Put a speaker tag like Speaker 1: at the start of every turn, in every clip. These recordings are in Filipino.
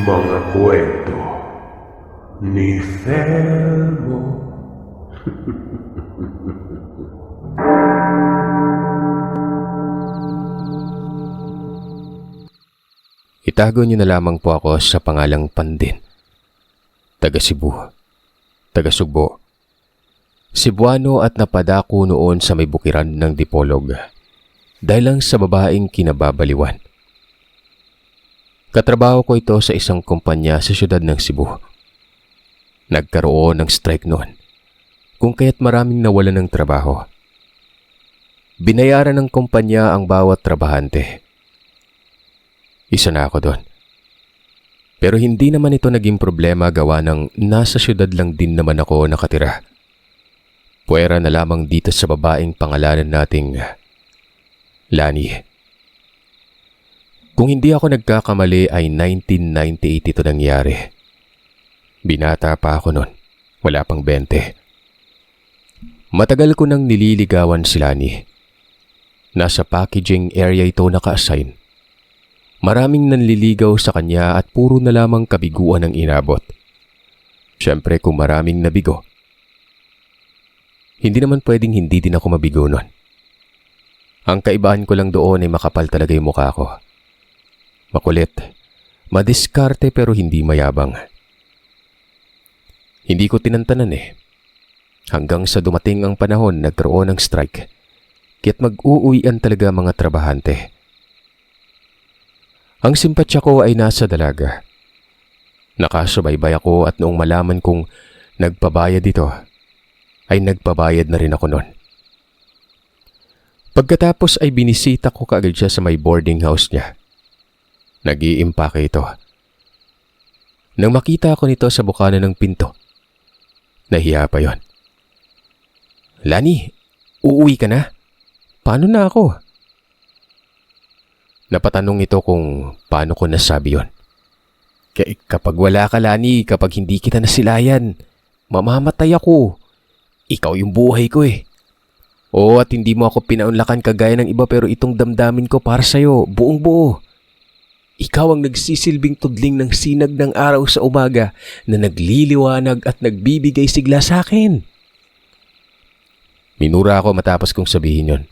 Speaker 1: Mga kwento ni Felmo.
Speaker 2: Itago niyo na lamang po ako sa pangalang Pandin. Taga Cebu, taga Sugbo. Cebuano at napadako noon sa may bukiran ng Dipolog dahil lang sa babaeng kinababaliwan. Katrabaho ko ito sa isang kumpanya sa siyudad ng Cebu. Nagkaroon ng strike noon, kung kaya't maraming nawalan ng trabaho. Binayaran ng kumpanya ang bawat trabahante. Isa na ako doon. Pero hindi naman ito naging problema gawa ng nasa siyudad lang din naman ako nakatira. Puwera na lamang dito sa babaeng pangalanan nating Lani. Kung hindi ako nagkakamali ay 1998 ito nangyari. Binata pa ako noon, wala pang 20. Matagal ko nang nililigawan si Lani. Nasa packaging area ito naka-assign. Maraming nanliligaw sa kanya at puro na lamang kabiguan ang inabot. Siyempre kung maraming nabigo, hindi naman pwedeng hindi din ako mabigo nun. Ang kaibahan ko lang doon ay makapal talaga yung mukha ko. Makulit, madiskarte pero hindi mayabang. Hindi ko tinantanan hanggang sa dumating ang panahon nagkaroon ng strike. Kaya't mag-uuwian talaga mga trabahante. Ang simpatsya ko ay nasa dalaga. Nakasubaybay ako at noong malaman kong nagpabayad ito, ay nagpabayad na rin ako noon. Pagkatapos ay binisita ko kaagad siya sa may boarding house niya. Nag-iimpake ito. Nang makita ko nito sa bukana ng pinto, nahiya pa yon. Lani, uuwi ka na? Paano na ako? Napatanong ito kung paano ko nasabi yon. Kapag wala ka, Lani, kapag hindi kita nasilayan, mamamatay ako. Ikaw yung buhay ko Oo, at hindi mo ako pinaunlakan kagaya ng iba pero itong damdamin ko para sa'yo, buong buo. Ikaw ang nagsisilbing tudling ng sinag ng araw sa umaga na nagliliwanag at nagbibigay sigla sa akin. Minura ako matapos kong sabihin yon.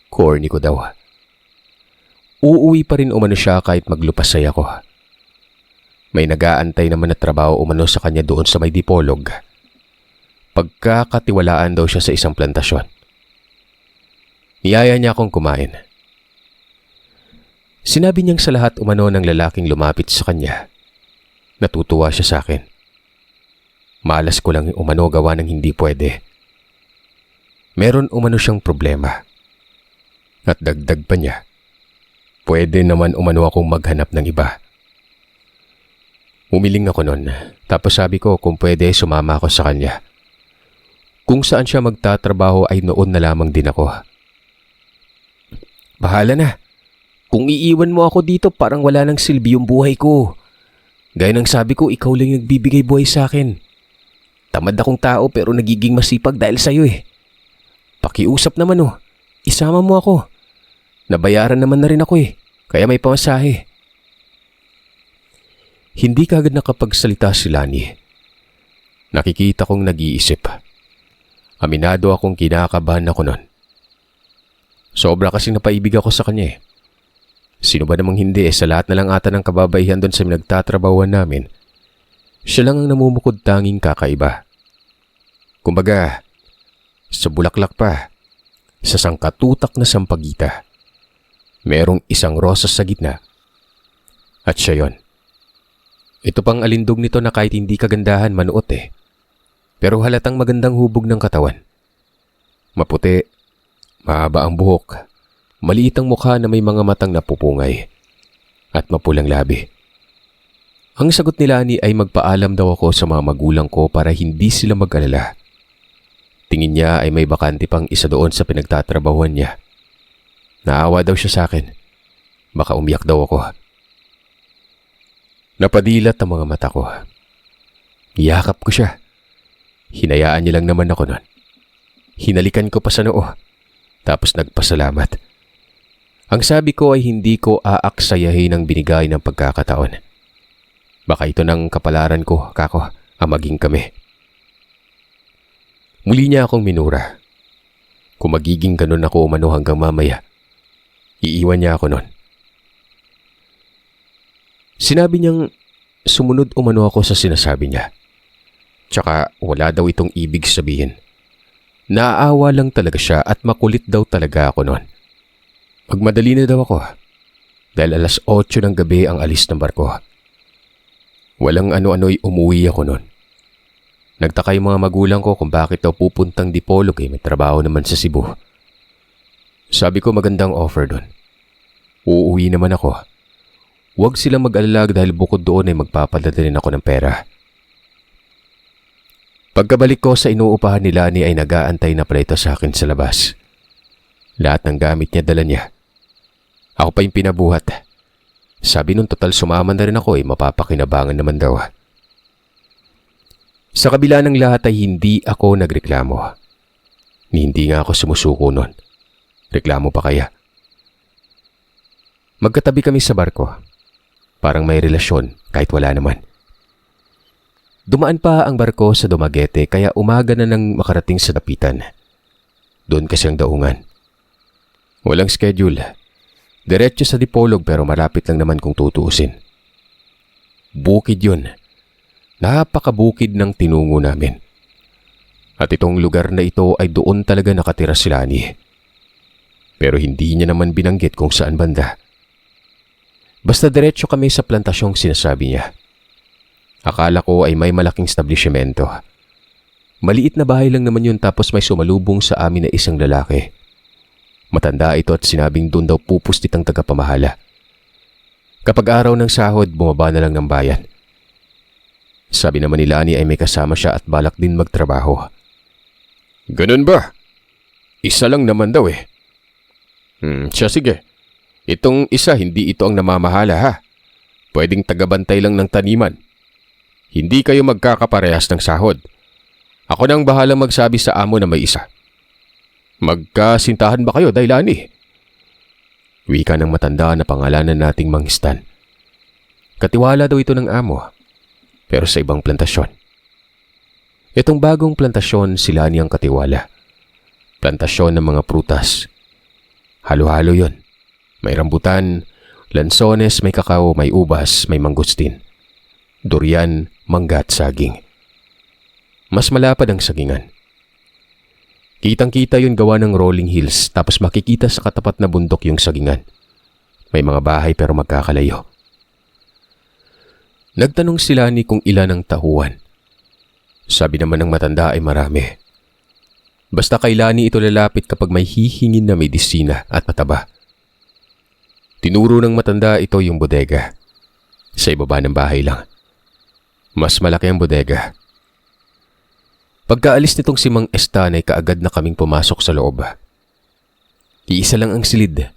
Speaker 2: Corny ko daw. Uuwi pa rin umano siya kahit maglupasay ako. May nag-aantay naman na trabaho umano sa kanya doon sa may Dipolog. Pagkakatiwalaan daw siya sa isang plantasyon. Niyaya niya akong kumain. Sinabi niyang sa lahat umano ng lalaking lumapit sa kanya. Natutuwa siya sa akin. Malas ko lang umano gawa ng hindi pwede. Meron umano siyang problema. At dagdag pa niya, pwede naman umano akong maghanap ng iba. Umiling ako noon, tapos sabi ko kung pwede sumama ako sa kanya. Kung saan siya magtatrabaho ay noon na lamang din ako. Bahala na. Kung iiwan mo ako dito parang wala nang silbi yung buhay ko. Gaya ng sabi ko, ikaw lang yung nagbibigay buhay sa akin. Tamad akong tao pero nagiging masipag dahil sa'yo Pakiusap naman isama mo ako. Nabayaran naman na rin ako kaya may pamasahe. Hindi kaagad nakapagsalita si Lani. Nakikita kong nag-iisip. Aminado akong kinakabahan ako nun. Sobra kasi napaibig ako sa kanya Sino ba namang hindi sa lahat na lang ata ng kababaihan doon sa nagtatrabahuan namin. Siya lang ang namumukod tanging kakaiba. Kumbaga, sa bulaklak pa, sa sangkatutak na sampagita, merong isang rosas sa gitna. At siya yon. Ito pang alindog nito na kahit hindi kagandahan manuot pero halatang magandang hubog ng katawan. Maputi, mahaba ang buhok, maliit ang mukha na may mga matang napupungay, at mapulang labi. Ang sagot ni Lani ay magpaalam daw ako sa mga magulang ko para hindi sila mag-alala. Tingin niya ay may bakante pang isa doon sa pinagtatrabahuan niya. Naawa daw siya sa akin. Baka umiyak daw ako. Napadilat ang mga mata ko. Iyakap ko siya. Hinayaan niya lang naman ako nun. Hinalikan ko pa sa noo. Tapos nagpasalamat. Ang sabi ko ay hindi ko aaksayahin ang binigay ng pagkakataon. Baka ito ng kapalaran ko, kako, ang maging kami. Muli niya akong minura. Kung magiging ganun ako umano hanggang mamaya, iiwan niya ako nun. Sinabi niyang sumunod umano ako sa sinasabi niya. Tsaka wala daw itong ibig sabihin. Naaawa lang talaga siya at makulit daw talaga ako nun. Magmadali na daw ako dahil alas 8 ng gabi ang alis ng barko. Walang ano-ano'y umuwi ako nun. Nagtaka yung mga magulang ko kung bakit daw pupuntang Dipolog may trabaho naman sa Cebu. Sabi ko magandang offer doon. Uuwi naman ako. Huwag silang mag-alala dahil bukod doon ay magpapadala rin ako ng pera. Pagkabalik ko sa inuupahan ni Lani ay nag-aantay na pala ito sa akin sa labas. Lahat ng gamit niya dala niya. Ako pa yung pinabuhat. Sabi nun total sumama na rin ako mapapakinabangan naman daw. Sa kabila ng lahat ay hindi ako nagreklamo. Hindi nga ako sumusuko nun. Reklamo pa kaya? Magkatabi kami sa barko. Parang may relasyon kahit wala naman. Dumaan pa ang barko sa Dumaguete kaya umaga na nang makarating sa dapitan. Doon kasi ang daungan. Walang schedule. Diretso sa Dipolog pero malapit lang naman kung tutuusin. Bukid yun. Napakabukid ng tinungo namin. At itong lugar na ito ay doon talaga nakatira si Lani. Pero hindi niya naman binanggit kung saan banda. Basta diretso kami sa plantasyong sinasabi niya. Akala ko ay may malaking establishmento. Maliit na bahay lang naman yun tapos may sumalubong sa amin na isang lalaki. Matanda ito at sinabing doon daw pupustit ang tagapamahala. Kapag araw ng sahod, bumaba na lang ng bayan. Sabi naman ni Lani ay may kasama siya at balak din magtrabaho. Ganun ba? Isa lang naman daw Siya sige. Itong isa hindi ito ang namamahala ha. Pwedeng tagabantay lang ng taniman. Hindi kayo magkakaparehas ng sahod. Ako nang bahalang magsabi sa amo na may isa. Magkasintahan ba kayo, Dailani? Wika ng matanda na pangalanan nating Mangistan. Katiwala daw ito ng amo, pero sa ibang plantasyon. Itong bagong plantasyon sila niyang katiwala. Plantasyon ng mga prutas. Halo-halo yon. May rambutan, lansones, may kakao, may ubas, may mangustin. Durian, mangga at saging. Mas malapad ang sagingan. Kitang-kita yun gawa ng rolling hills tapos makikita sa katapat na bundok yung sagingan. May mga bahay pero magkakalayo. Nagtanong sila ni kung ilan ang tahuan. Sabi naman ng matanda ay marami. Basta kay Lani ito lalapit kapag may hihingin na medisina at mataba. Tinuro ng matanda ito yung bodega. Sa ibaba ng bahay lang. Mas malaki ang bodega. Pagkaalis nitong si Mang Estan ay kaagad na kaming pumasok sa loob. Iisa lang ang silid.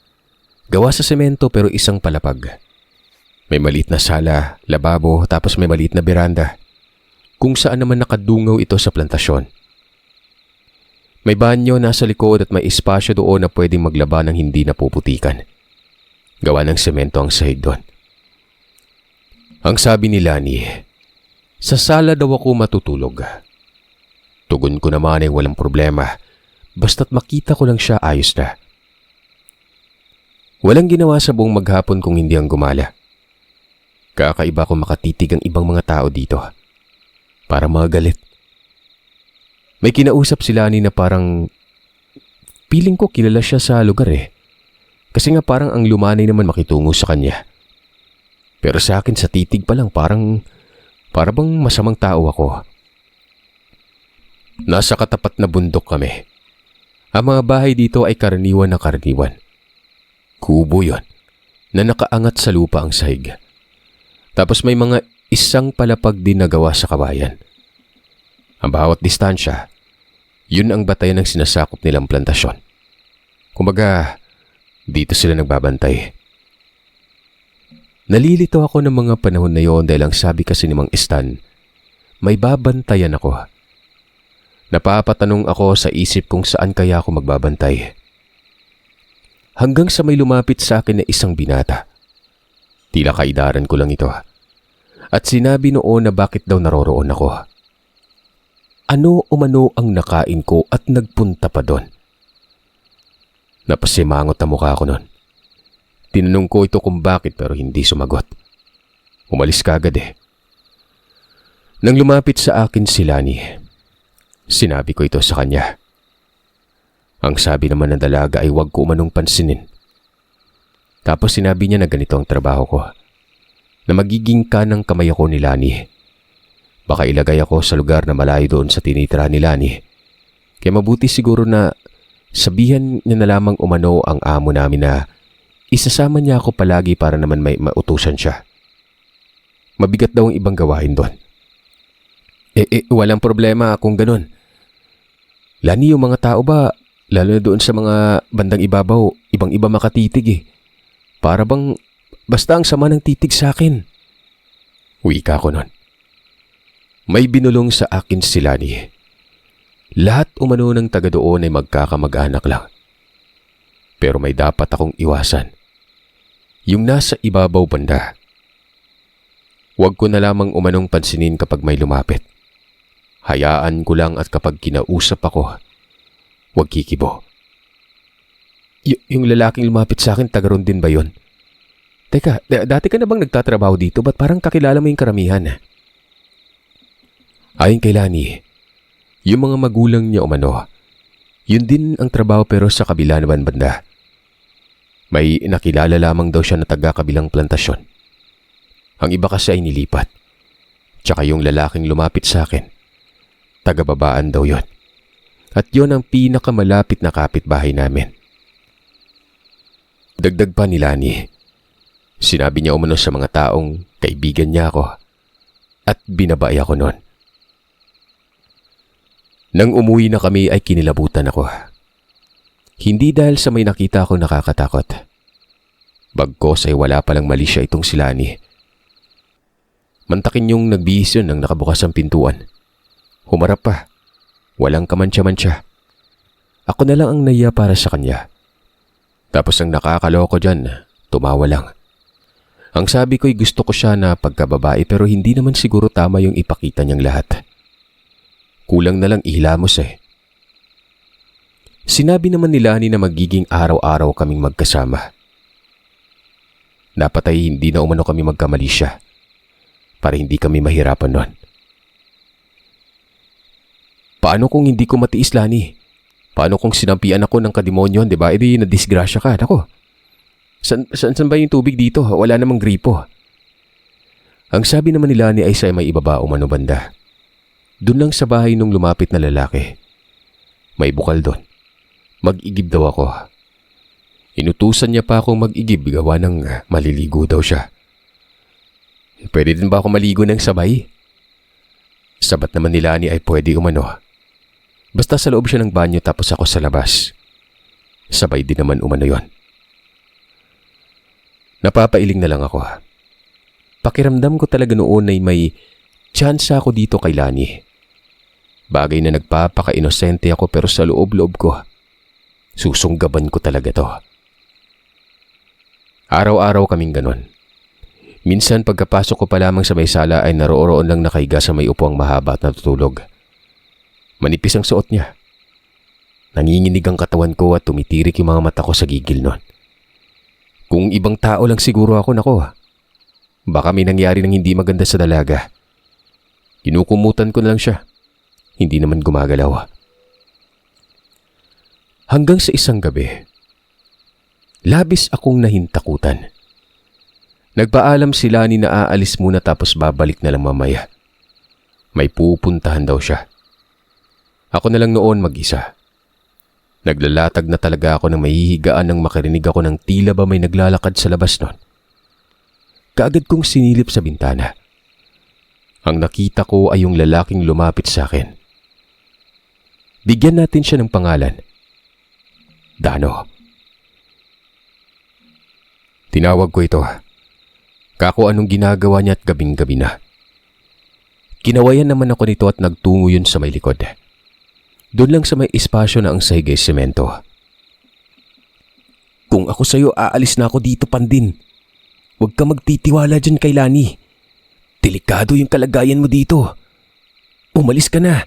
Speaker 2: Gawa sa semento pero isang palapag. May maliit na sala, lababo tapos may maliit na beranda. Kung saan naman nakadungaw ito sa plantasyon. May banyo nasa likod at may espasyo doon na pwedeng maglaba ng hindi napuputikan. Gawa ng semento ang sahig doon. Ang sabi ni Lani, sa sala daw ako matutulog. Tugon ko naman ay walang problema. Basta't makita ko lang siya ayos na. Walang ginawa sa buong maghapon kung hindi ang gumala. Kakaiba kung makatitig ang ibang mga tao dito. Para mga galit. May kinausap sila ni na parang feeling ko kilala siya sa lugar Kasi nga parang ang lumanay naman makitungo sa kanya. Pero sa akin sa titig pa lang parang bang masamang tao ako. Nasa katapat na bundok kami. Ang mga bahay dito ay karaniwan na karaniwan. Kubo yon na nakaangat sa lupa ang sahig. Tapos may mga isang palapag din na gawa sa kabayan. Ang bawat distansya, yun ang batayan ng sinasakop nilang plantasyon. Kumbaga, dito sila nagbabantay. Nalilito ako ng mga panahon na yon dahil ang sabi kasi ni Mang Estan, may babantayan ako. Napapatanong ako sa isip kung saan kaya ako magbabantay. Hanggang sa may lumapit sa akin na isang binata. Tila kaidaran ko lang ito. at sinabi noon na bakit daw naroroon ako. Ano umano ang nakain ko at nagpunta pa doon? Napasimangot ang mukha ko noon. Tinanong ko ito kung bakit pero hindi sumagot. Umalis kagad eh. Nang lumapit sa akin si Lani, sinabi ko ito sa kanya. Ang sabi naman ng dalaga ay huwag ko umanong pansinin. Tapos sinabi niya na ganito ang trabaho ko, na magiging kanang kamay ako ni Lani. Baka ilagay ako sa lugar na malayo doon sa tinitira ni Lani. Kaya mabuti siguro na sabihan niya na lamang umano ang amo namin na isasama niya ako palagi para naman may mautusan siya. Mabigat daw ang ibang gawain doon. Walang problema kung ganun. Lani, yung mga tao ba, lalo na doon sa mga bandang ibabaw, ibang-iba makatitig eh. Para bang basta ang sama ng titig sa akin. Wika ko nun. May binulong sa akin si Lani. Lahat umano ng taga doon ay magkakamag-anak lang. Pero may dapat akong iwasan. Yung nasa ibabaw banda. Huwag ko na lamang umanong pansinin kapag may lumapit. Hayaan ko lang at kapag kinausap ako, huwag kikibo. Yung lalaking lumapit sa akin, taga ron din ba yun? Teka, dati ka na bang nagtatrabaho dito? Ba't parang kakilala mo yung karamihan? Ayon kay Lani, yung mga magulang niya umano, yun din ang trabaho pero sa kabila naman banda. May nakilala lamang daw siya na taga-kabilang plantasyon. Ang iba kasi ay nilipat. Tsaka yung lalaking lumapit sa akin, taga-babaan daw yun. At yun ang pinakamalapit na kapitbahay namin. Dagdag pa ni Lani, sinabi niya umano sa mga taong kaibigan niya ako at binabay ako noon. Nang umuwi na kami ay kinilabutan ako. Hindi dahil sa may nakita akong nakakatakot. Bagkos ay wala palang mali siya itong si Lani. Mantakin yung nagbihis yun nang nakabukas ang pintuan. Humarap pa. Walang kamantsa-mantsa. Ako na lang ang naiya para sa kanya. Tapos ang nakakaloko dyan, tumawa lang. Ang sabi ko'y gusto ko siya na pagkababae pero hindi naman siguro tama yung ipakita niyang lahat. Kulang na lang ihilamos eh. Sinabi naman ni Lani na magiging araw-araw kaming magkasama. Dapat ay hindi na umano kami magkamali siya para hindi kami mahirapan nun. Paano kung hindi ko matiis, Lani? Paano kung sinampian ako ng kademonyon, di ba? E di nadisgrasya ka. Nako, saan ba yung tubig dito? Wala namang gripo. Ang sabi naman ni Lani ay sa may ibaba umano banda. Doon lang sa bahay nung lumapit na lalaki. May bukal doon. Mag-igib daw ako. Inutusan niya pa akong mag-igib gawa ng maliligo daw siya. Pwede din ba ako maligo ng sabay? Sabat naman ni Lani ay pwede umano. Basta sa loob siya ng banyo tapos ako sa labas. Sabay din naman umano yon. Napapailing na lang ako. Pakiramdam ko talaga noon ay may tsansa ako dito kay Lani. Bagay na nagpapaka-inosente ako pero sa loob-loob ko, susunggaban ko talaga to. Araw-araw kaming ganon. Minsan pagkapasok ko pa lamang sa may sala ay naroon lang nakahiga sa may upuang mahaba at natutulog. Manipis ang suot niya. Nanginginig ang katawan ko at tumitirik yung mga mata ko sa gigil nun. Kung ibang tao lang siguro ako, nako, baka may nangyari ng hindi maganda sa dalaga. Kinukumutan ko na lang siya. Hindi naman gumagalaw. Hanggang sa isang gabi, labis akong nahintakutan. Nagpaalam si Lani na aalis muna tapos babalik na lang mamaya. May pupuntahan daw siya. Ako na lang noon mag-isa. Naglalatag na talaga ako ng mahihigaan nang makarinig ako ng tila ba may naglalakad sa labas nun. Kaagad kong sinilip sa bintana. Ang nakita ko ay yung lalaking lumapit sa akin. Bigyan natin siya ng pangalan. Dano. Tinawag ko ito. Kako anong ginagawa niya at gabing-gabi na. Kinawayan naman ako nito at nagtungo yun sa may likod. Doon lang sa may espasyo na ang saygay semento. Kung ako sa'yo, aalis na ako dito, Pandin. Huwag ka magtitiwala dyan kay Lani. Delikado yung kalagayan mo dito. Umalis ka na.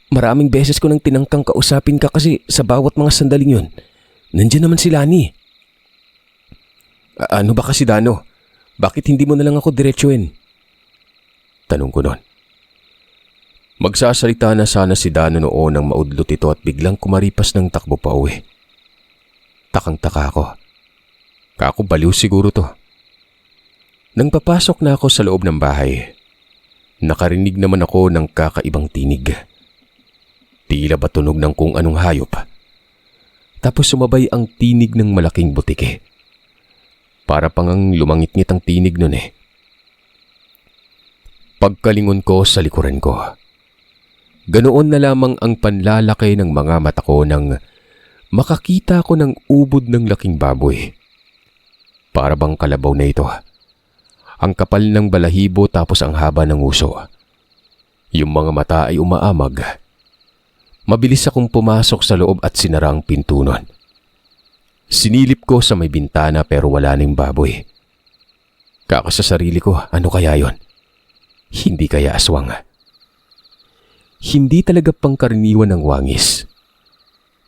Speaker 2: Maraming beses ko nang tinangkang kausapin ka kasi sa bawat mga sandaling yun, nandiyan naman si Lani. Ano ba kasi, Dano? Bakit hindi mo na lang ako diretsuhin? Tanong ko noon. Magsasalita na sana si Dano noon nang maudlot ito at biglang kumaripas ng takbo pa uwi. Takang-taka ako. Kako baliw siguro to. Nang papasok na ako sa loob ng bahay, nakarinig naman ako ng kakaibang tinig. Tila ba tunog ng kung anong hayop. Tapos sumabay ang tinig ng malaking butike. Para pang ang lumangit-ngit ang tinig nun eh. Pagkalingon ko sa likuran ko, ganoon na lamang ang panlalaki ng mga mata ko nang makakita ko ng ubod ng laking baboy. Para bang kalabaw na ito. Ang kapal ng balahibo tapos ang haba ng uso. Yung mga mata ay umaamag. Mabilis akong pumasok sa loob at sinara ang pinto nun. Sinilip ko sa may bintana pero wala ning baboy. Kako sa sarili ko, ano kaya yon? Hindi kaya aswang. Hindi talaga pangkaraniwan ng wangis.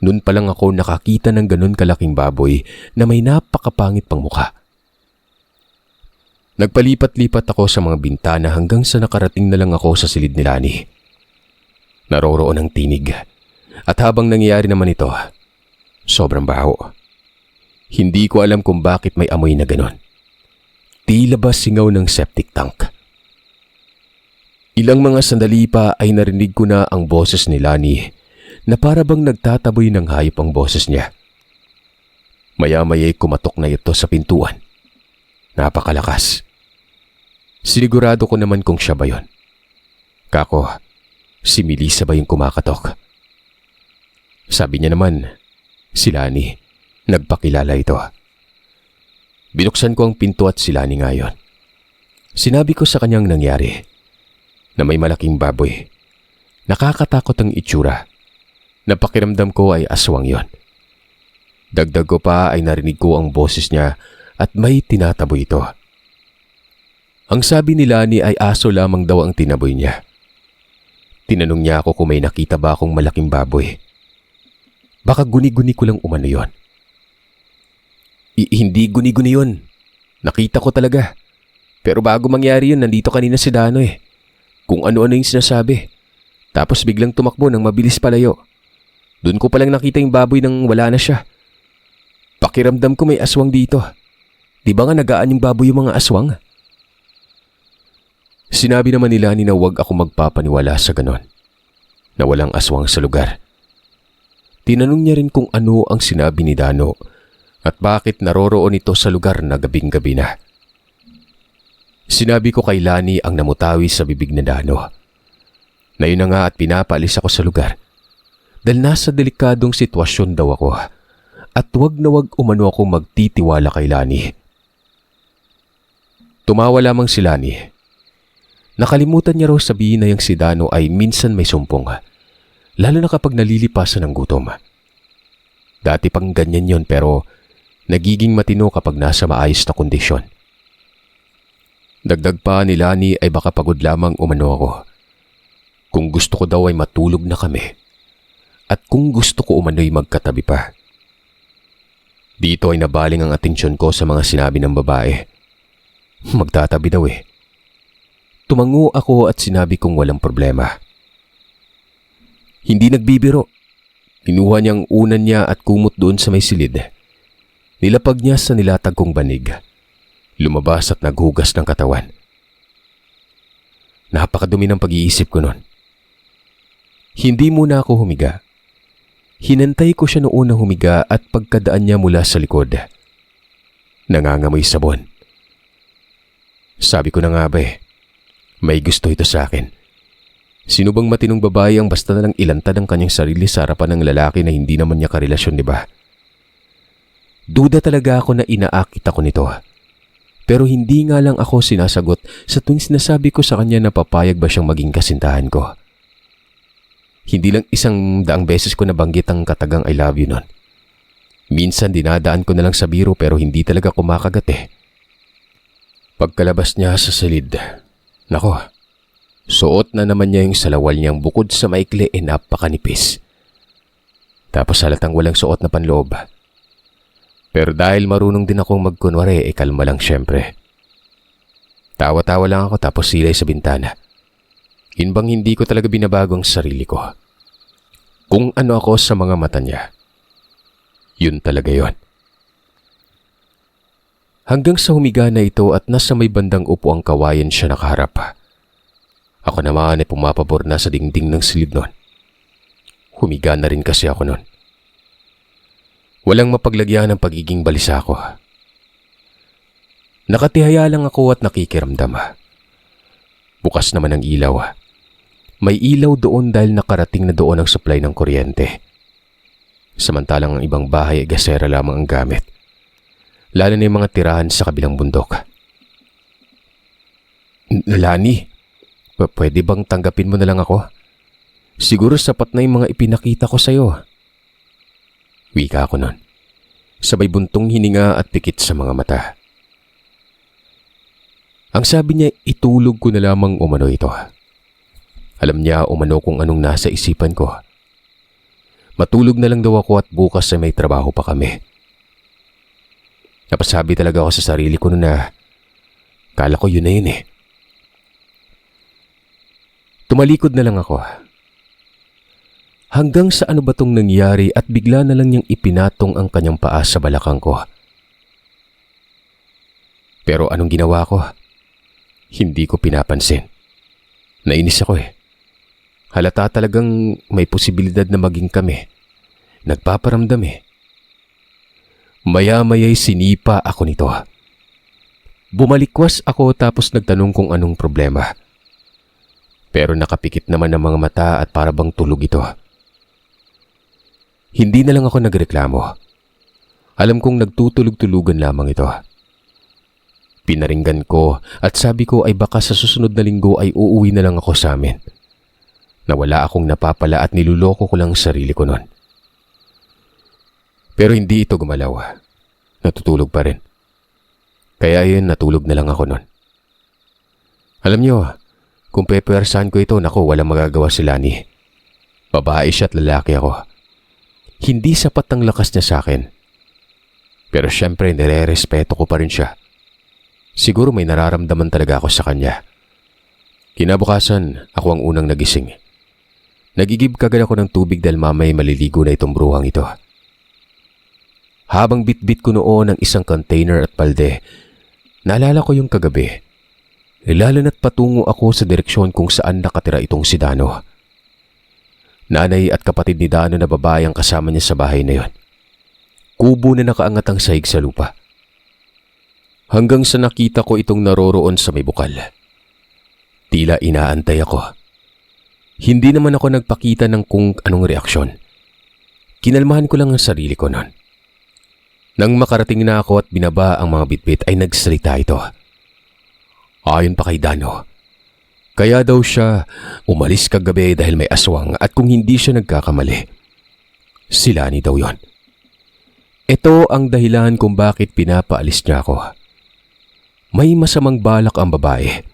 Speaker 2: Noon pa lang ako nakakita ng ganun kalaking baboy na may napakapangit pang mukha. Nagpalipat-lipat ako sa mga bintana hanggang sa nakarating na lang ako sa silid ni Lani. Naroroon ang tinig. At habang nangyayari naman ito, sobrang baho. Hindi ko alam kung bakit may amoy na ganon. Tila ba singaw ng septic tank. Ilang mga sandali pa ay narinig ko na ang boses ni Lani na para bang nagtataboy ng hayop ang boses niya. Maya-maya'y kumatok na ito sa pintuan. Napakalakas. Sinigurado ko naman kung siya ba yun. Kako, si Melissa ba yung kumakatok? Sabi niya naman, si Lani. Nagpakilala ito. Binuksan ko ang pinto at si Lani nga yun. Sinabi ko sa kanyang nangyari na may malaking baboy. Nakakatakot ang itsura. Napakiramdam ko ay aswang yon. Dagdag ko pa ay narinig ko ang boses niya at may tinataboy ito. Ang sabi ni Lani ay aso lamang daw ang tinaboy niya. Tinanong niya ako kung may nakita ba akong malaking baboy. Baka guni-guni ko lang umano yon. Hindi guni-guni yun. Nakita ko talaga. Pero bago mangyari yun, nandito kanina si Dano eh. Kung ano-ano yung sinasabi. Tapos biglang tumakbo nang mabilis palayo. Doon ko palang nakita yung baboy nang wala na siya. Pakiramdam ko may aswang dito. Di ba nga nagaan yung baboy yung mga aswang? Sinabi naman nila ni na huwag ako magpapaniwala sa ganon. Na walang aswang sa lugar. Tinanong niya rin kung ano ang sinabi ni Dano at bakit naroroon ito sa lugar na gabing-gabi na. Sinabi ko kay Lani ang namutawi sa bibig na Dano. Na yun na nga at pinapaalis ako sa lugar. Dahil nasa delikadong sitwasyon daw ako at wag na wag umano ako magtitiwala kay Lani. Tumawa lamang si Lani. Nakalimutan niya raw sabihin na yung si Dano ay minsan may sumpong. Lalo na kapag nalilipasan ng gutom. Dati pang ganyan yon pero nagiging matino kapag nasa maayos na kondisyon. Dagdag pa ni Lani ay baka pagod lamang umano ako. Kung gusto ko daw ay matulog na kami. At kung gusto ko umano'y magkatabi pa. Dito ay nabaling ang atensyon ko sa mga sinabi ng babae. Magtatabi daw eh. Tumango ako at sinabi kong walang problema. Hindi nagbibiro. Kinuha niyang unan niya at kumot doon sa may silid. Nilapag niya sa nilatag kong banig. Lumabas at naghugas ng katawan. Napakadumi ng pag-iisip ko noon. Hindi muna ako humiga. Hinantay ko siya noon na humiga at pagkadaan niya mula sa likod. Nangangamoy sabon. Sabi ko na nga ba eh, may gusto ito sa akin. Sino bang matinong babae ang basta na lang ilantad ang kanyang sarili sa harapan ng lalaki na hindi naman niya karelasyon, di ba? Duda talaga ako na inaakit ako nito. Pero hindi nga lang ako sinasagot sa tuwing sinasabi ko sa kanya na papayag ba siyang maging kasintahan ko. Hindi lang 100 beses ko nabanggit ang katagang I love you nun. Minsan dinadaan ko na lang sa biro pero hindi talaga kumakagat eh. Pagkalabas niya sa silid, Nako, suot na naman niya yung salawal niyang bukod sa maikli napakanipis. Tapos halatang walang suot na panloob. Pero dahil marunong din akong magkunwari, kalma lang syempre. Tawa-tawa lang ako tapos silay sa bintana. Yun bang hindi ko talaga binabago ang sarili ko. Kung ano ako sa mga mata niya, yun talaga yon. Hanggang sa humiga na ito at nasa may bandang upo ang kawayan siya nakaharap. Ako naman ay pumapabor na sa dingding ng silid nun. Humiga na rin kasi ako nun. Walang mapaglagyan ng pagiging balisa ko. Nakatihaya lang ako at nakikiramdam. Bukas naman ang ilaw. May ilaw doon dahil nakarating na doon ang supply ng kuryente. Samantalang ang ibang bahay ay gasera lamang ang gamit. Lalo na yung mga tirahan sa kabilang bundok. Lani, pwede bang tanggapin mo na lang ako? Siguro sapat na yung mga ipinakita ko sa'yo. Wika ako nun. Sabay buntong hininga at pikit sa mga mata. Ang sabi niya, itulog ko na lamang umano ito. Alam niya umano kung anong nasa isipan ko. Matulog na lang daw ako at bukas ay may trabaho pa kami. Napasabi talaga ako sa sarili ko na kala ko yun na yun eh. Tumalikod na lang ako. Hanggang sa ano ba tong nangyari at bigla na lang niyang ipinatong ang kanyang paa sa balakang ko. Pero anong ginawa ko? Hindi ko pinapansin. Nainis ako eh. Halata talagang may posibilidad na maging kami. Nagpaparamdam eh. Maya-maya'y sinipa ako nito. Bumalikwas ako tapos nagtanong kung anong problema. Pero nakapikit naman ang mga mata at para bang tulog ito. Hindi na lang ako nagreklamo. Alam kong nagtutulog-tulugan lamang ito. Pinaringgan ko at sabi ko ay baka sa susunod na linggo ay uuwi na lang ako sa amin. Nawala akong napapala at niluloko ko lang sarili ko noon. Pero hindi ito gumalaw. Natutulog pa rin. Kaya yun, natulog na lang ako noon. Alam niyo, kung pepersahan ko ito, naku, walang magagawa si Lani. Babae siya at lalaki ako. Hindi sapat ang lakas niya sa akin. Pero syempre, nire-respeto ko pa rin siya. Siguro may nararamdaman talaga ako sa kanya. Kinabukasan, ako ang unang nagising. Nagigib kagad ako ng tubig dahil mamay maliligo na itong bruhang ito. Habang bitbit ko noon ang isang container at balde, naalala ko yung kagabi. Lalo na't patungo ako sa direksyon kung saan nakatira itong si Dano. Nanay at kapatid ni Dano na babae ang kasama niya sa bahay na yon. Kubo na nakaangat ang sahig sa lupa. Hanggang sa nakita ko itong naroroon sa may bukal. Tila inaantay ako. Hindi naman ako nagpakita ng kung anong reaksyon. Kinalmahan ko lang ang sarili ko noon. Nang makarating na ako at binaba ang mga bitbit ay nagsalita ito. Ayon pa kay Dano, kaya daw siya umalis kagabi dahil may aswang at kung hindi siya nagkakamali, si Lani daw yon. Ito ang dahilan kung bakit pinapaalis niya ako. May masamang balak ang babae.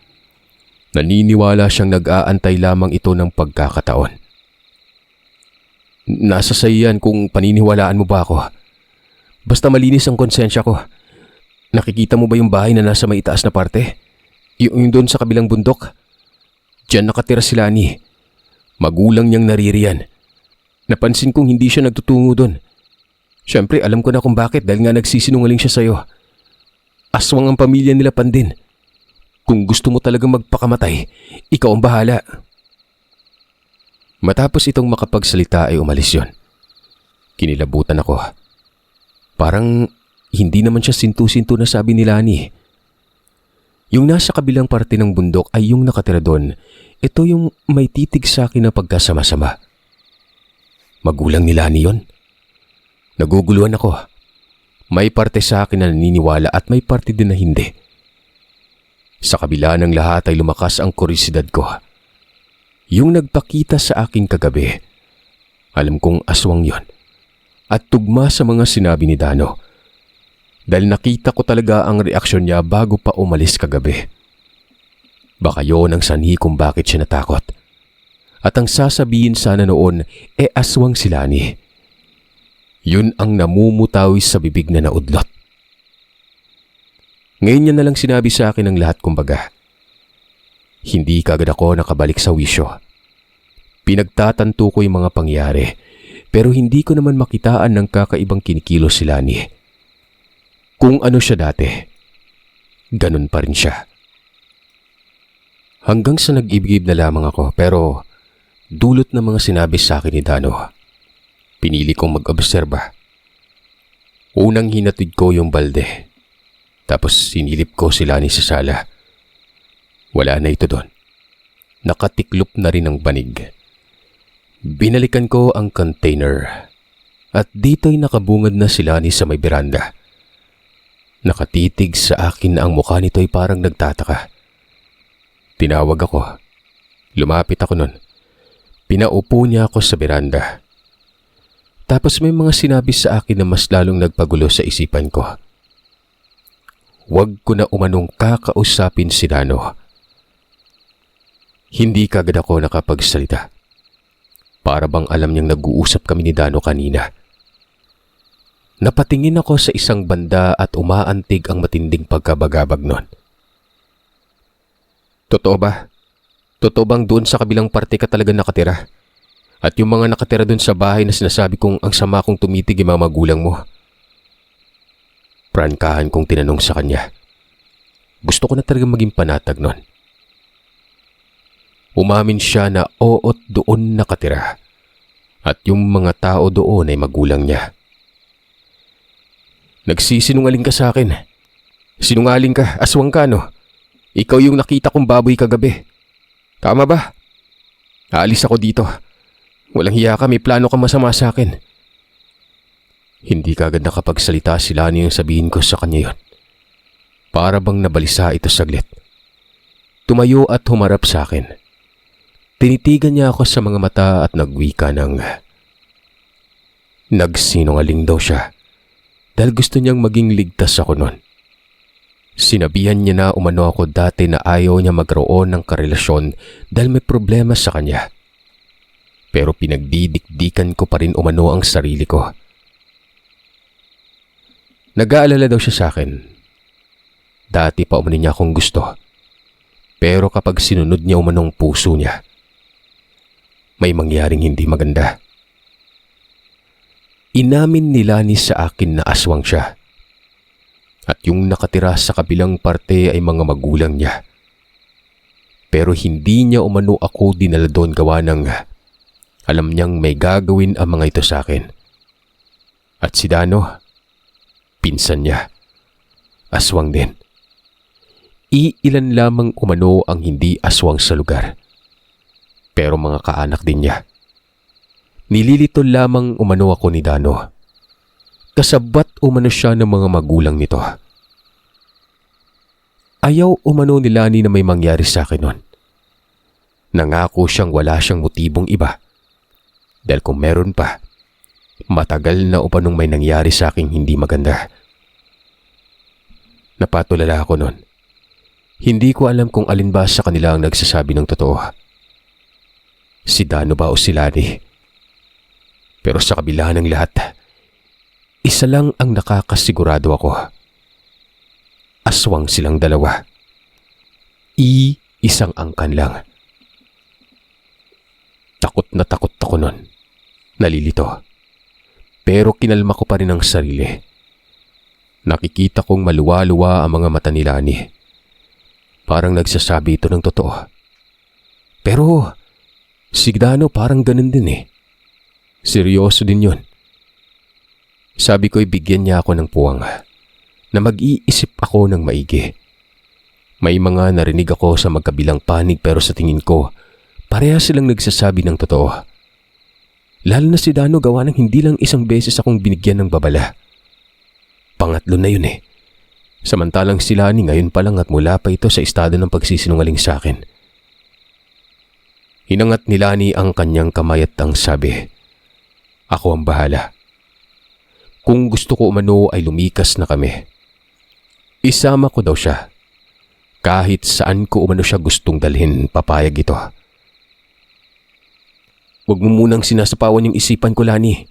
Speaker 2: Naniniwala siyang nag-aantay lamang ito ng pagkakataon. Nasa sayo yan kung paniniwalaan mo ba ako. Basta malinis ang konsensya ko. Nakikita mo ba yung bahay na nasa may itaas na parte? Yung doon sa kabilang bundok? Diyan nakatira si Lani. Magulang niyang naririyan. Napansin kong hindi siya nagtutungo doon. Siyempre alam ko na kung bakit dahil nga nagsisinungaling siya sa'yo. Aswang ang pamilya nila Pandin. Kung gusto mo talagang magpakamatay, ikaw ang bahala. Matapos itong makapagsalita ay umalis yon. Kinilabutan ako. Parang hindi naman siya sintu-sintu na sabi ni Lani. Yung nasa kabilang parte ng bundok ay yung nakatira doon. Ito yung may titig sa akin na pagkasama-sama. Magulang ni Lani yon? Naguguluhan ako. May parte sa akin na naniniwala at may parte din na hindi. Sa kabila ng lahat ay lumakas ang kuryosidad ko. Yung nagpakita sa akin kagabi, alam kong aswang yon. At tugma sa mga sinabi ni Dano. Dahil nakita ko talaga ang reaksyon niya bago pa umalis kagabi. Baka yun ang sanhi kung bakit siya natakot. At ang sasabihin sana noon aswang si Lani. Yun ang namumutawis sa bibig na naudlot. Ngayon niya na lang sinabi sa akin ang lahat kumbaga. Hindi kagad ako nakabalik sa wisyo. Pinagtatanto ko yung mga pangyari, pero hindi ko naman makitaan ng kakaibang kinikilos si Lani. Kung ano siya dati, ganun pa rin siya. Hanggang sa nag-ibigib na lamang ako, pero dulot ng mga sinabi sa akin ni Dano, pinili kong mag-obserba. Unang hinatid ko yung balde, tapos sinilip ko si Lani sa sala. Wala na ito doon. Nakatiklop na rin ang banig. Binalikan ko ang container at dito'y nakabungad na si Lani sa may beranda. Nakatitig sa akin na ang mukha nito'y parang nagtataka. Tinawag ako. Lumapit ako nun. Pinaupo niya ako sa beranda. Tapos may mga sinabi sa akin na mas lalong nagpagulo sa isipan ko. Huwag ko na umanong kakausapin si Dano. Hindi kagad ako nakapagsalita. Para bang alam niyang nag-uusap kami ni Dano kanina. Napatingin ako sa isang banda at umaantig ang matinding pagkabagabag nun. Totoo ba? Totoo bang doon sa kabilang parte ka talaga nakatira? At yung mga nakatira doon sa bahay na sinasabi kong ang sama kong tumitig yung mga magulang mo? Prangkahan kong tinanong sa kanya. Gusto ko na talaga maging panatag nun. Umamin siya na oo't doon nakatira. At yung mga tao doon ay magulang niya. Nagsisinungaling ka sa akin. Sinungaling ka, aswang ka no? Ikaw yung nakita kong baboy kagabi. Tama ba? Aalis ako dito. Walang hiya ka, may plano ka masama sa akin. Hindi kagad nakapagsalita si Lani yung sabihin ko sa kanya yun. Para bang nabalisa ito saglit. Tumayo at humarap sa akin. Tinitigan niya ako sa mga mata at nagwika ng nagsinungaling daw siya dahil gusto niyang maging ligtas ako nun. Sinabihan niya na umano ako dati na ayaw niya magkaroon ng karelasyon dahil may problema sa kanya. Pero pinagdidikdikan ko pa rin umano ang sarili ko. Nag-aalala daw siya sa akin. Dati pa umano niya akong gusto. Pero kapag sinunod niya umanong puso niya, may mangyaring hindi maganda. Inamin ni Lani sa akin na aswang siya. At yung nakatira sa kabilang parte ay mga magulang niya. Pero hindi niya umano ako dinala doon gawa ng alam niyang may gagawin ang mga ito sa akin. At si Dano, pinsan niya, aswang din. Iilan lamang umano ang hindi aswang sa lugar. Pero mga kaanak din niya. Nililito lamang umano ako ni Dano. Kasabat umano siya ng mga magulang nito. Ayaw umano ni Lani na may mangyari sa akin nun. Nangako siyang wala siyang motibong iba. Dahil kung meron pa, matagal na upanong may nangyari sa aking hindi maganda. Napatulala ako nun. Hindi ko alam kung alin ba sa kanila ang nagsasabi ng totoo. Si Dano ba o si Lani? Pero sa kabila ng lahat, isa lang ang nakakasigurado ako. Aswang silang dalawa. Isang angkan lang. Takot na takot ako nun. Nalilito. Pero kinalma ko pa rin ang sarili. Nakikita kong maluwa-luwa ang mga mata ni Lani. Parang nagsasabi ito ng totoo. Pero si Dano parang ganun din eh. Seryoso din yun. Sabi ko'y bigyan niya ako ng puwang na mag-iisip ako ng maigi. May mga narinig ako sa magkabilang panig pero sa tingin ko, pareha silang nagsasabi ng totoo. Lalo na si Dano gawa ng hindi lang isang beses akong binigyan ng babala. Pangatlo na yun eh. Samantalang si Lani ngayon pa lang at mula pa ito sa estado ng pagsisinungaling sa akin. Hinangat ni Lani ang kanyang kamay at ang sabi, "Ako ang bahala. Kung gusto ko umano ay lumikas na kami." Isama ko daw siya. Kahit saan ko umano siya gustong dalhin, papayag ito. Huwag mo munang sinasapawan yung isipan ko, Lani.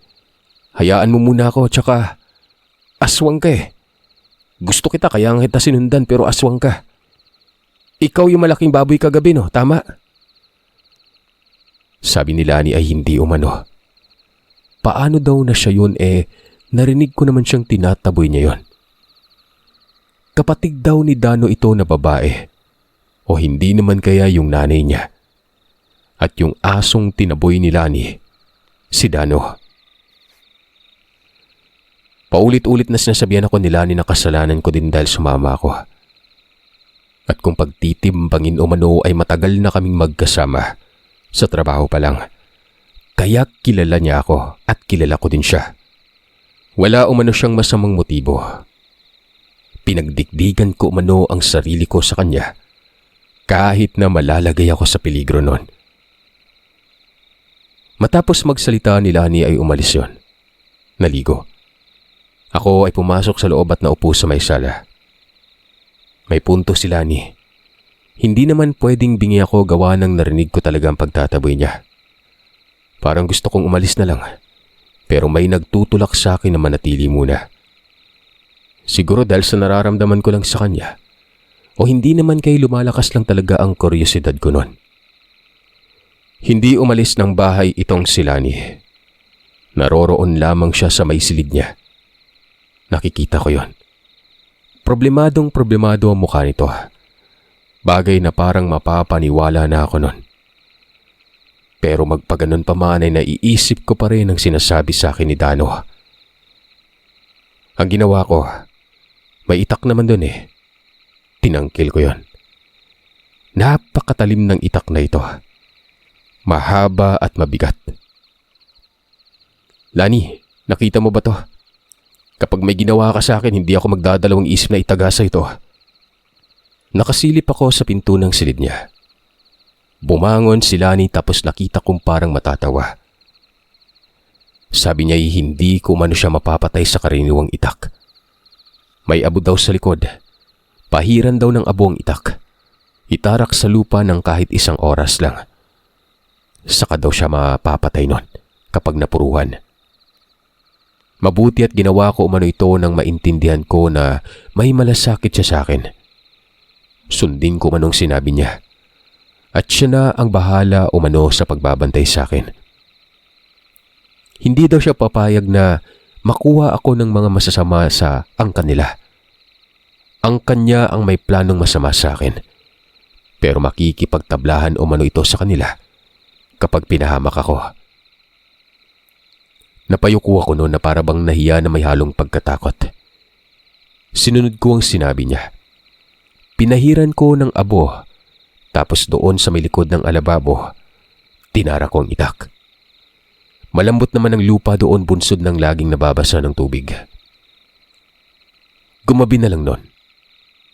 Speaker 2: Hayaan mo muna ako, tsaka aswang ka eh. Gusto kita kaya nga kita sinundan pero aswang ka. Ikaw yung malaking baboy kagabi, no? Tama? Sabi ni Lani ay hindi umano. Paano daw na siya yun narinig ko naman siyang tinataboy niya yon. Kapatid daw ni Dano ito na babae. O hindi naman kaya yung nanay niya. At yung asong tinaboy ni Lani, si Dano. Paulit-ulit na sinasabihan ako ni Lani na kasalanan ko din dahil sumama ako. At kung pagtitimbangin umano ay matagal na kaming magkasama sa trabaho pa lang. Kaya kilala niya ako at kilala ko din siya. Wala umano siyang masamang motibo. Pinagdikdigan ko umano ang sarili ko sa kanya kahit na malalagay ako sa peligro noon. Matapos magsalita ni Lani ay umalis yon. Naligo. Ako ay pumasok sa loob at naupo sa may sala. May punto si Lani. Hindi naman pwedeng bingi ako gawa ng narinig ko talaga ang pagtataboy niya. Parang gusto kong umalis na lang. Pero may nagtutulak sa akin na manatili muna. Siguro dahil sa nararamdaman ko lang sa kanya. O hindi naman kay lumalakas lang talaga ang kuryosidad ko noon. Hindi umalis ng bahay itong si Lani. Naroroon lamang siya sa may silid niya. Nakikita ko yon. Problemado ang mukha nito. Bagay na parang mapapaniwala na ako noon. Pero magpaganon pa man ay naiisip ko pa rin ang sinasabi sa akin ni Dano. Ang ginawa ko, may itak naman doon eh. Tinangkil ko yon. Napakatalim ng itak na ito. Mahaba at mabigat. Lani, nakita mo ba to? Kapag may ginawa ka sa akin, hindi ako magdadalawang isip na itagasa ito. Nakasilip ako sa pinto ng silid niya. Bumangon si Lani tapos nakita kong parang matatawa. Sabi niya ay hindi ko man siya mapapatay sa karaniwang itak. May abo daw sa likod. Pahiran daw ng abo ang itak. Itarak sa lupa ng kahit isang oras lang. Saka daw siya mapapatay nun kapag napuruhan. Mabuti at ginawa ko umano ito nang maintindihan ko na may malasakit siya sa akin. Sundin ko manong sinabi niya. At siya na ang bahala umano sa pagbabantay sa akin. Hindi daw siya papayag na makuha ako ng mga masasama sa angkan nila. Angkan niya ang may planong masama sa akin. Pero makikipagtablahan umano ito sa kanila kapag pinahamak ako. Napayuko ako noon na para bang nahiya na may halong pagkatakot. Sinunod ko ang sinabi niya. Pinahiran ko ng abo, tapos doon sa may likod ng alababo, tinara ko ang itak. Malambot naman ang lupa doon bunsod ng laging nababasa ng tubig. Gumabi na lang noon.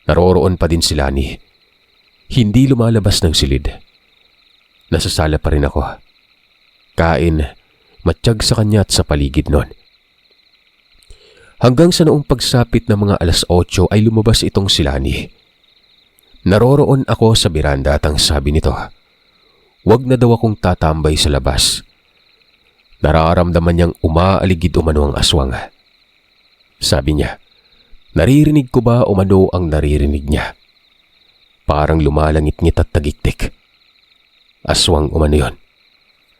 Speaker 2: Naroroon pa din si Lani. Hindi lumalabas ng silid. Nasa sala pa rin ako. Kain, matiyag sa kanya at sa paligid noon. Hanggang sa noong pagsapit ng mga 8:00 ay lumabas itong si Lani. Naroroon ako sa biranda at ang sabi nito, huwag na daw akong tatambay sa labas. Nararamdaman niyang umaaligid umano ang aswang. Sabi niya, naririnig ko ba umano ang naririnig niya? Parang lumalangit-ngit at tagiktik. Aswang umano yon.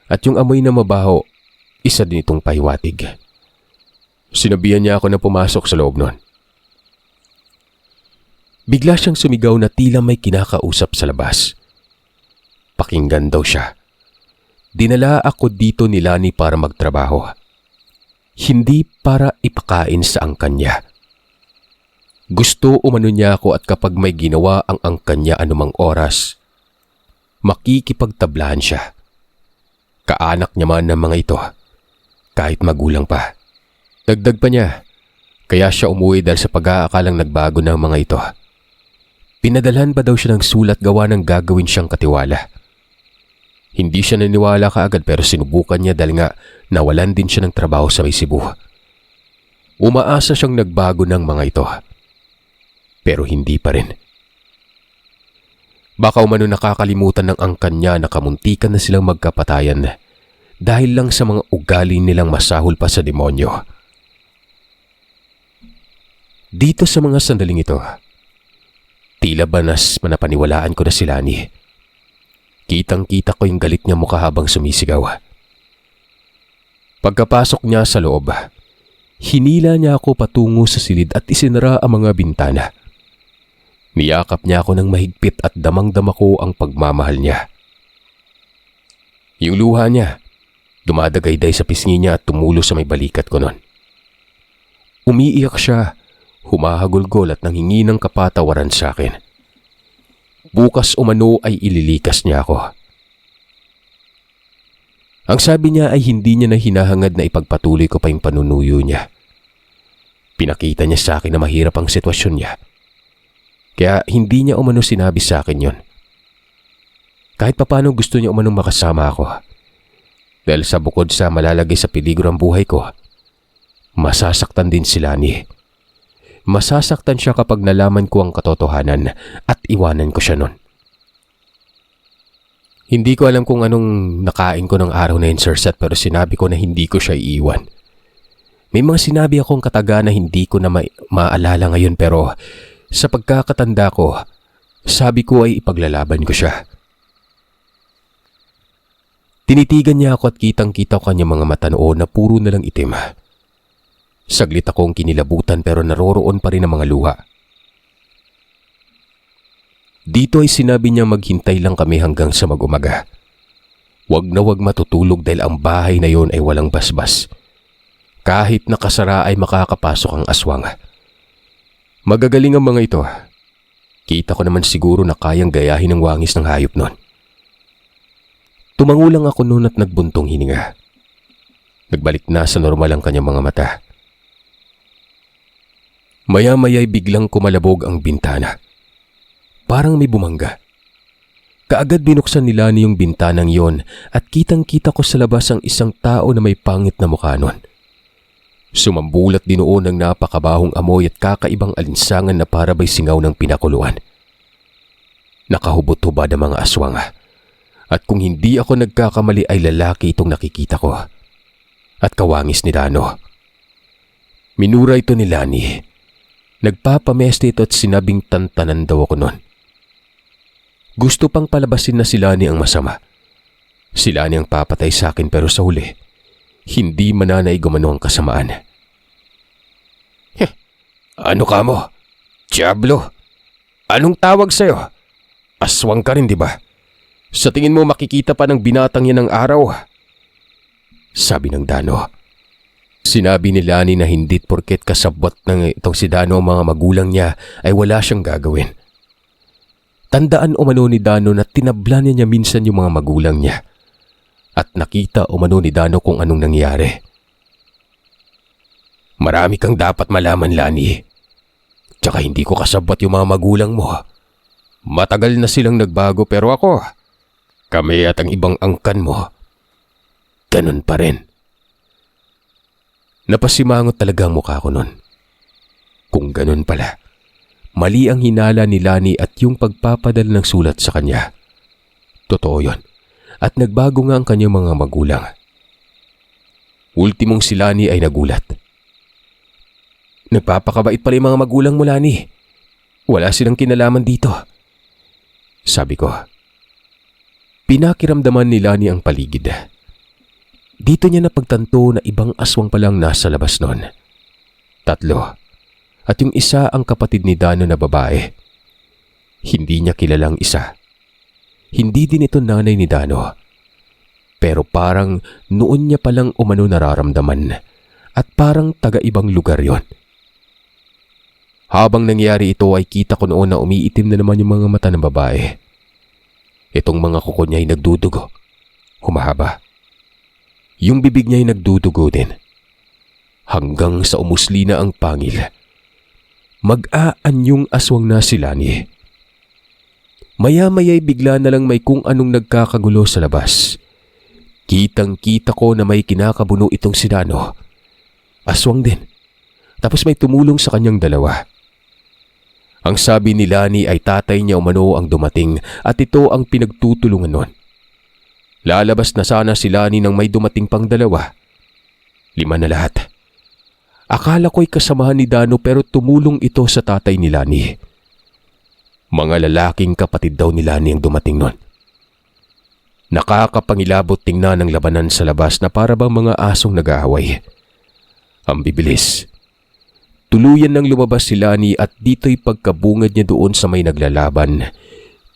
Speaker 2: At yung amoy na mabaho, isa din itong pahiwatig. Sinabihan niya ako na pumasok sa loob nun. Bigla siyang sumigaw na tila may kinakausap sa labas. Pakinggan daw siya. Dinala ako dito ni Lani para magtrabaho. Hindi para ipakain sa angkan niya. Gusto umano niya ako at kapag may ginawa ang angkan niya anumang oras, makikipagtablahan siya. Kaanak niya man ng mga ito, kahit magulang pa. Dagdag pa niya, kaya siya umuwi dahil sa pag-aakalang nagbago ng mga ito. Pinadalhan pa daw siya ng sulat gawa ng gagawin siyang katiwala. Hindi siya naniwala kaagad pero sinubukan niya dahil nga nawalan din siya ng trabaho sa may Cebu. Umaasa siyang nagbago ng mga ito. Pero hindi pa rin. Baka umano nakakalimutan ng angkan niya na kamuntikan na silang magkapatayan dahil lang sa mga ugali nilang masahol pa sa demonyo. Dito sa mga sandaling ito, tila ba manapaniwalaan ko na si Lani. Kitang-kita ko yung galit niya mukha habang sumisigaw. Pagkapasok niya sa loob, hinila niya ako patungo sa silid at isinara ang mga bintana. Niyakap niya ako ng mahigpit at damang-dama ko ang pagmamahal niya. Yung luha niya, dumadagayday sa pisngi niya at tumulo sa may balikat ko noon. Umiiyak siya, humahagulgol at nanghingi ng kapatawaran sa akin. Bukas umano ay ililikas niya ako. Ang sabi niya ay hindi niya na hinahangad na ipagpatuloy ko pa yung panunuyo niya. Pinakita niya sa akin na mahirap ang sitwasyon niya. Kaya hindi niya umano sinabi sa akin yon. Kahit papano gusto niya umanong makasama ako. Dahil sa bukod sa malalagay sa peligro ang buhay ko, masasaktan din si Lani. Masasaktan siya kapag nalaman ko ang katotohanan at iwanan ko siya nun. Hindi ko alam kung anong nakain ko ng araw na yun, Sir Seth, pero sinabi ko na hindi ko siya iiwan. May mga sinabi akong kataga na hindi ko na maalala ngayon, pero sa pagkakatanda ko, sabi ko ay ipaglalaban ko siya. Tinitigan niya ako at kitang-kita ko kanyang mga mata noon na puro na lang itim. Saglit akong kinilabutan pero naroroon pa rin ang mga luha. Dito ay sinabi niya maghintay lang kami hanggang sa mag-umaga. Wag na wag matutulog dahil ang bahay na yon ay walang basbas. Kahit nakasara ay makakapasok ang aswang. Magagaling ang mga ito. Kita ko naman siguro na kayang gayahin ang wangis ng hayop nun. Tumangulang ako noon at nagbuntong hininga. Nagbalik na sa normal ang kanyang mga mata. Maya-maya'y biglang kumalabog ang bintana. Parang may bumangga. Kaagad binuksan ni Lani yung bintanang yon at kitang-kita ko sa labas ang isang tao na may pangit na mukha nun. Sumambulat din noon ng napakabahong amoy at kakaibang alinsangan na parabay singaw ng pinakuluan. Nakahubot-hubad ang mga aswang. At kung hindi ako nagkakamali ay lalaki itong nakikita ko. At kawangis ni Dano. Minura ito ni Lani. Nagpapameste ito at sinabing tantanan daw ako noon. Gusto pang palabasin na si Lani ang masama. Si Lani ang papatay sa akin pero sa huli, hindi mananay gumano ang kasamaan. Ano ka mo? Diablo! Anong tawag sa'yo? Aswang ka rin, di ba? Sa tingin mo makikita pa ng binatang yan ng araw? Sabi ng Dano. Sinabi ni Lani na hindit porket kasabwat ng itong si Dano mga magulang niya ay wala siyang gagawin. Tandaan umano ni Dano na tinablan niya minsan yung mga magulang niya. At nakita umano ni Dano kung anong nangyari. Marami kang dapat malaman, Lani. Tsaka hindi ko kasabwat yung mga magulang mo. Matagal na silang nagbago pero ako, kami at ang ibang angkan mo, ganun pa rin. Napasimangot talaga ang mukha ko nun. Kung ganun pala, mali ang hinala ni Lani at yung pagpapadala ng sulat sa kanya. Totoo yon. At nagbago nga ang kanyang mga magulang. Ultimong si Lani ay nagulat. Nagpapakabait pala yung mga magulang mo, Lani. Wala silang kinalaman dito. Sabi ko. Pinakiramdaman ni Lani ang paligid. Dito niya napagtanto na ibang aswang palang nasa labas nun. 3. At yung isa ang kapatid ni Dano na babae. Hindi niya kilalang isa. Hindi din ito nanay ni Dano. Pero parang noon niya palang umano nararamdaman at parang taga-ibang lugar yon. Habang nangyari ito ay kita ko noon na umiitim na naman yung mga mata ng babae. Itong mga kuko niya ay nagdudugo. Humahaba. Yung bibig niya ay nagdudugo din. Hanggang sa umusli na ang pangil. Mag-aanyong aswang na si Lani. Maya-maya'y bigla na lang may kung anong nagkakagulo sa labas. Kitang-kita ko na may kinakabuno itong si Dano. Aswang din. Tapos may tumulong sa kanyang dalawa. Ang sabi ni Lani ay tatay niya umano ang dumating at ito ang pinagtutulungan nun. Lalabas na sana si Lani nang may dumating pang 2. 5 na lahat. Akala ko'y kasamahan ni Dano pero tumulong ito sa tatay ni Lani. Mga lalaking kapatid daw ni Lani ang dumating nun. Nakakapangilabot tingnan ng labanan sa labas na para bang mga asong nag-aaway. Ang bibilis. Tuluyan nang lumabas si Lani at dito'y pagkabungad niya doon sa may naglalaban.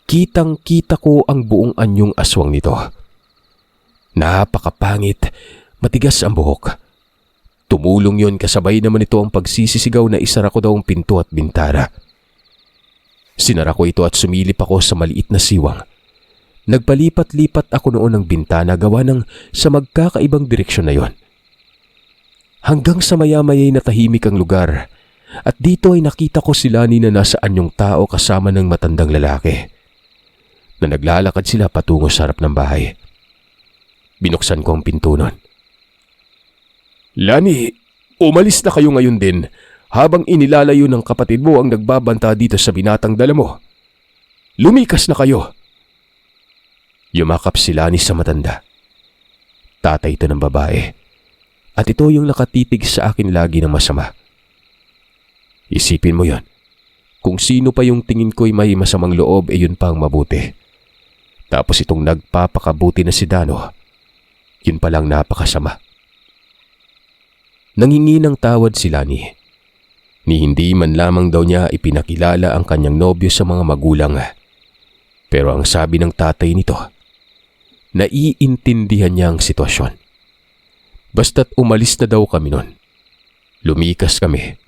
Speaker 2: Kitang-kita ko ang buong anyong aswang nito. Napakapangit, matigas ang buhok. Tumulong yon kasabay naman ito ang pagsisisigaw na isara ko daw ang pinto at bintana. Sinara ko ito at sumilip ako sa maliit na siwang. Nagpalipat-lipat ako noon ng bintana gawa ng sa magkakaibang direksyon na yon. Hanggang sa maya-maya'y natahimik ang lugar at dito ay nakita ko si Lani na nasa anyong tao kasama ng matandang lalaki na naglalakad sila patungo sa harap ng bahay. Binuksan ko ang pinto nun. "Lani, umalis na kayo ngayon din habang inilalayo ng kapatid mo ang nagbabanta dito sa binatang dala mo. Lumikas na kayo." Yumakap si Lani sa matanda. Tatay ito ng babae. At ito yung nakatitig sa akin lagi ng masama. Isipin mo yon. Kung sino pa yung tingin ko'y may masamang loob, yun pa ang mabuti. Tapos itong nagpapakabuti na si Dano, yun palang napakasama. Nangingi ng tawad si Lani. Ni hindi man lamang daw niya ipinakilala ang kanyang nobyo sa mga magulang. Pero ang sabi ng tatay nito, naiintindihan niya ang sitwasyon. Basta't umalis na daw kami nun. Lumikas kami.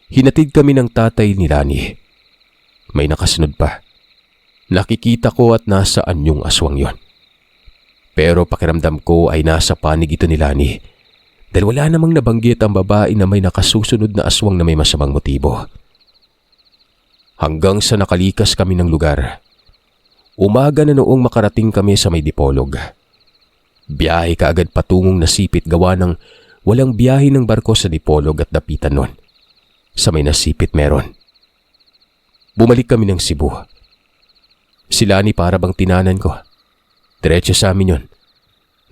Speaker 2: Hinatid kami ng tatay ni Lani. May nakasunod pa. Nakikita ko at nasa anyong aswang yon. Pero pakiramdam ko ay nasa panig ito ni Lani. Dahil wala namang nabanggit ang babae na may nakasusunod na aswang na may masamang motibo. Hanggang sa nakalikas kami ng lugar. Umaga na noong makarating kami sa may Dipolog. Biyahe kaagad patungong Nasipit gawa ng walang biyahe ng barko sa Dipolog at dapitan nun. Sa may Nasipit meron. Bumalik kami ng Cebu. Si Lani para bang tinanan ko. Diretso sa amin yun.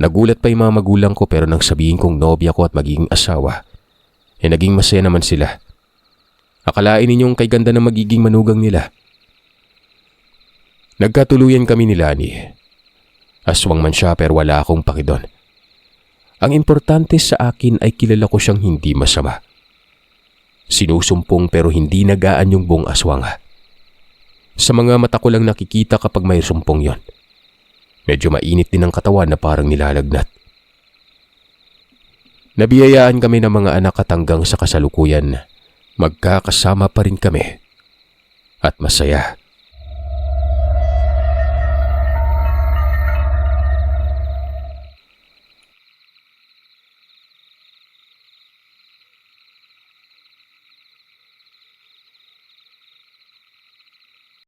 Speaker 2: Nagulat pa yung mga magulang ko pero nang sabihin kong nobya ko at magiging asawa, naging masaya naman sila. Akalain ninyong kay ganda na magiging manugang nila. Nagkatuluyan kami ni Lani. Aswang man siya pero wala akong pakidon. Ang importante sa akin ay kilala ko siyang hindi masama. Sinusumpong pero hindi nagaan yung buong aswang. Sa mga mata ko lang nakikita kapag may sumpong yon. Medyo mainit din ang katawan na parang nilalagnat. Nabiyayaan kami ng mga anak at hanggang sa kasalukuyan, magkakasama pa rin kami. At masaya.